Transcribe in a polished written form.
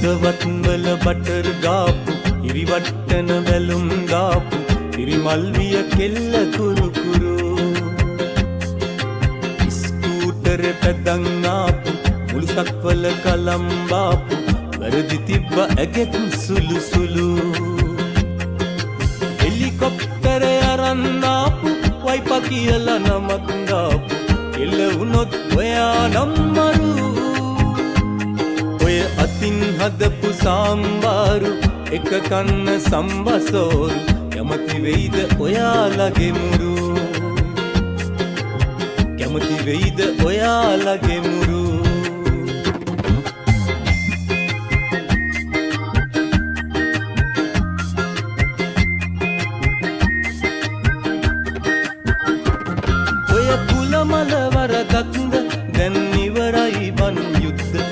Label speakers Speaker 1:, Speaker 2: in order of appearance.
Speaker 1: හදවත් වල බටර් ගාපු ඉරිවට්ටන වැලුම් ගාපු ඉරිමල්විය කෙල්ල කුරු කුරු ස්කූටර් පැදන් ආපු මුළුසක් වල කලම් බාපු වැරදි තිබ්බ ඇගෙත් සුළු සුළු හෙලිකොප්ටර් අරන් ආපු වයිපා කියලා නමක් දාපු කෙල්ල වුණොත් ඔයා නම් මරු ඔය අතින් හදපු සාම්බාරු එක කන්න සම්බසෝරු කැමති වෙයිද ඔයාලගේ මුරු කැමති වෙයිද ඔයාලගේ මුරු